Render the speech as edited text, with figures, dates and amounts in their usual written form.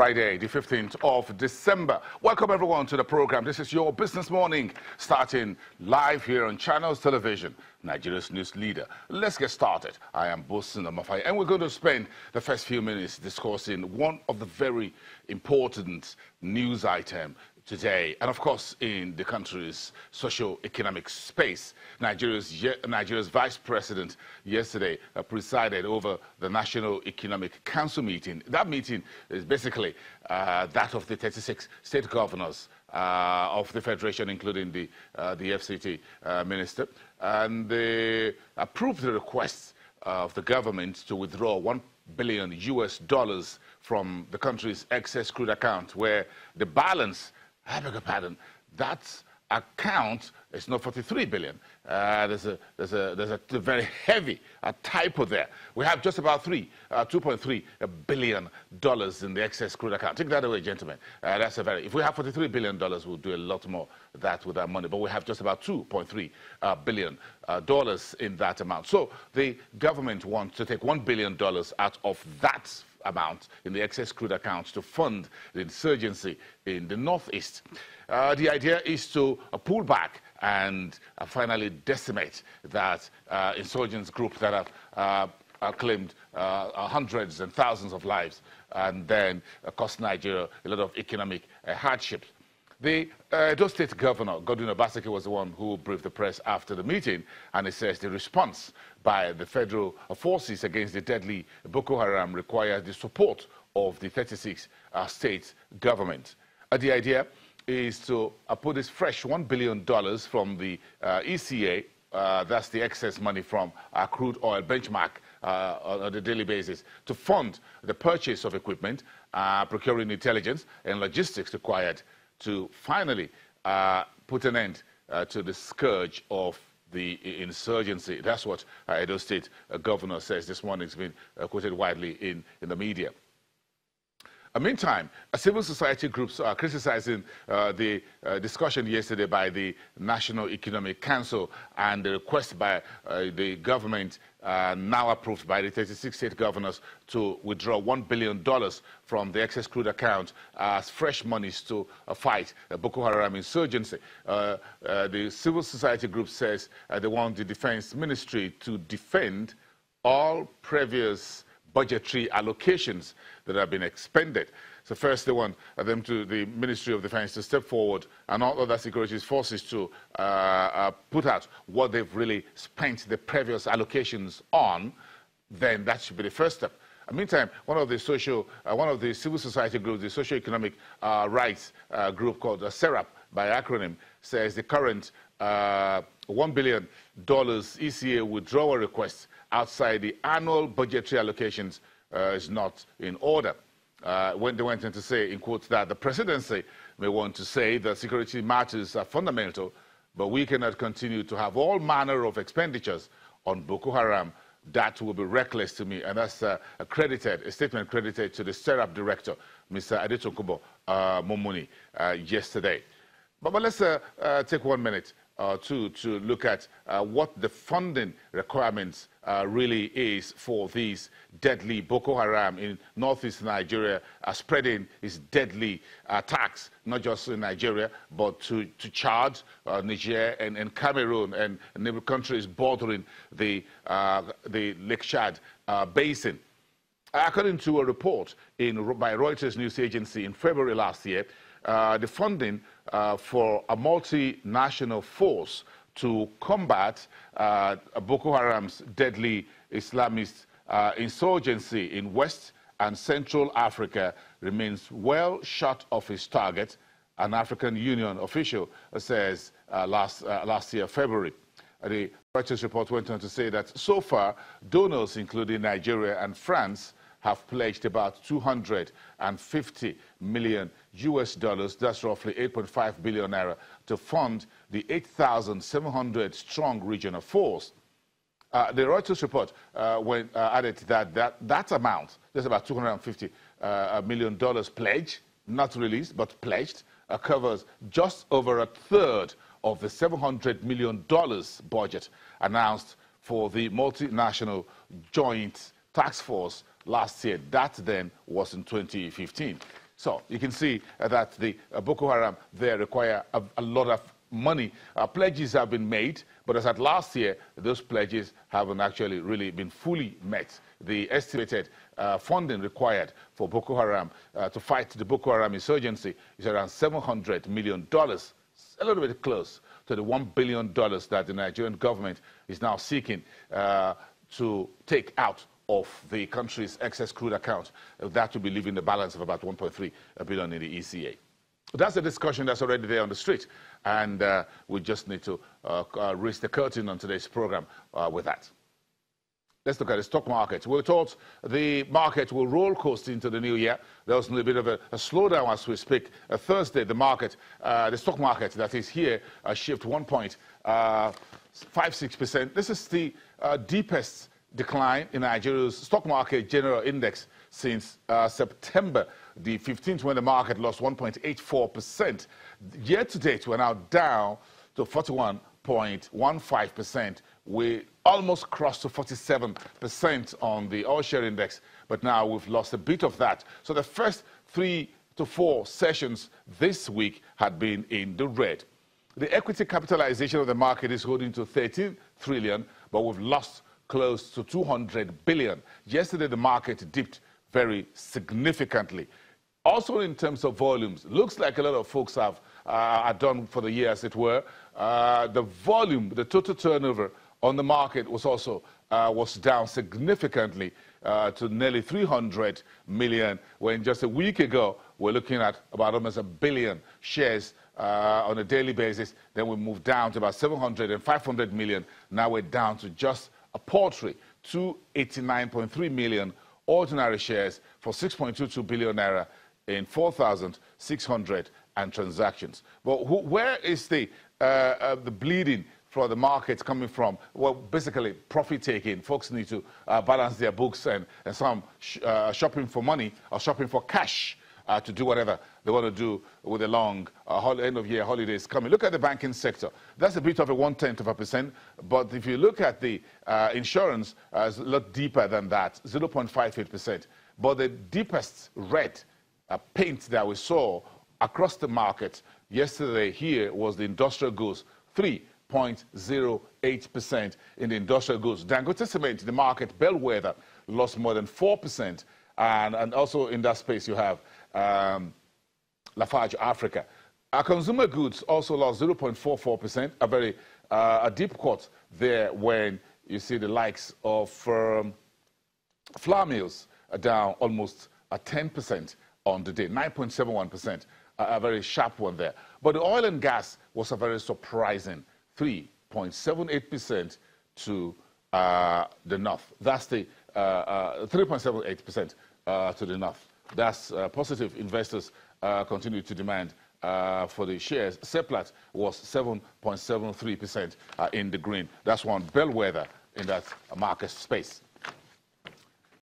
Friday, the 15th of December. Welcome everyone to the program. This is your Business Morning, starting live here on Channels Television, Nigeria's news leader. Let's get started. I am Bosin Amafai, and we're going to spend the first few minutes discussing one of the very important news items today, and of course in the country's socio-economic space. Nigeria's vice president yesterday presided over the National Economic Council meeting. That meeting is basically that of the 36 state governors of the federation, including the FCT minister, and they approved the request of the government to withdraw $1 billion from the country's excess crude account, where the balance, I beg your pardon, that account is not 43 billion. There's a very heavy typo there. We have just about $2.3 billion in the excess crude account. Take that away, gentlemen. That's a very. If we have $43 billion, we'll do a lot more of that with our money. But we have just about $2.3 billion in that amount. So the government wants to take $1 billion out of that amount in the excess crude accounts to fund the insurgency in the northeast. The idea is to pull back and finally decimate that insurgents group that have claimed hundreds and thousands of lives and then cost Nigeria a lot of economic hardships. The Edo State Governor, Godwin Obaseki, was the one who briefed the press after the meeting, and he says the response by the federal forces against the deadly Boko Haram requires the support of the 36 state government. The idea is to put this fresh $1 billion from the ECA, that's the excess money from crude oil benchmark on a daily basis, to fund the purchase of equipment, procuring intelligence and logistics required to finally put an end to the scourge of the insurgency. That's what Edo State Governor says this morning. It's been quoted widely in the media. Meantime, civil society groups are criticizing the discussion yesterday by the National Economic Council and the request by the government, now approved by the 36 state governors, to withdraw $1 billion from the excess crude account as fresh monies to fight Boko Haram insurgency. The civil society group says they want the Defense Ministry to defend all previous budgetary allocations that have been expended. So first they want the Ministry of Defense to step forward and all other security forces to put out what they've really spent the previous allocations on. Then that should be the first step. Meantime, one of the civil society groups, the socio-economic rights group called SERAP by acronym, says the current $1 billion ECA withdrawal request outside the annual budgetary allocations is not in order. When they went in to say, in quotes, that the presidency may want to say that security matters are fundamental, but we cannot continue to have all manner of expenditures on Boko Haram. That will be reckless to me. And that's a statement credited to the SERAP director, Mr. Adetokunbo Momoni, yesterday. But let's take 1 minute to look at what the funding requirements really is for these deadly Boko Haram in northeast Nigeria, spreading its deadly attacks, not just in Nigeria, but to Chad, Niger, and Cameroon, and neighboring countries bordering the Lake Chad basin. According to a report by Reuters news agency in February last year, the funding for a multinational force to combat Boko Haram's deadly Islamist insurgency in West and Central Africa remains well short of its target, an African Union official says last year, February. The Reuters report went on to say that so far, donors, including Nigeria and France, have pledged about $250 million, that's roughly 8.5 billion naira, to fund the 8,700 strong regional force. The Reuters report added that amount, there's about $250 million pledged, not released, but pledged, covers just over a third of the $700 million budget announced for the multinational joint task force last year. That then was in 2015. So you can see that the Boko Haram there require a lot of money. Pledges have been made, but as at last year, those pledges haven't actually really been fully met. The estimated funding required for Boko Haram to fight the Boko Haram insurgency is around $700 million, a little bit close to the $1 billion that the Nigerian government is now seeking to take out of the country's excess crude account. That will be leaving the balance of about 1.3 billion in the ECA. That's a discussion that's already there on the street, and we just need to raise the curtain on today's program with that. Let's look at the stock market. We were told the market will roll coast into the new year. There was a little bit of a slowdown as we speak. Thursday, the market, the stock market that is here, shift 1.56%. This is the deepest decline in Nigeria's stock market general index since September the 15th, when the market lost 1.84%. Year to date, we're now down to 41.15%. We almost crossed to 47% on the all-share index, but now we've lost a bit of that. So the first 3 to 4 sessions this week had been in the red. The equity capitalization of the market is holding to 13 trillion, but we've lost close to 200 billion. Yesterday, the market dipped very significantly. Also, in terms of volumes, looks like a lot of folks are done for the year, as it were. The volume, the total turnover on the market was also was down significantly to nearly 300 million, when just a week ago we're looking at about almost 1 billion shares on a daily basis. Then we moved down to about 700 and 500 million. Now we're down to just a paltry 289.3 million ordinary shares for 6.22 billion naira in 4,600 transactions. But where is the bleeding for the markets coming from? Well, basically profit taking. Folks need to balance their books, and some shopping for money or shopping for cash to do whatever they want to do with the long end of year holidays coming. Look at the banking sector. That's a bit of a 0.1%, but if you look at the insurance, it's a lot deeper than that, 0.58%. But the deepest red paint that we saw across the market yesterday here was the industrial goods, 3.08% in the industrial goods. Dangote Cement, the market bellwether, lost more than 4%, and also in that space you have Lafarge Africa. Our consumer goods also lost 0.44%, a deep cut there when you see the likes of flour mills are down almost 10% on the day, 9.71%, a very sharp one there. But the oil and gas was a very surprising 3.78% to the north. That's the 3.78% to the north. That's positive. Investors continue to demand for the shares. Seplat was 7.73% in the green. That's one bellwether in that market space.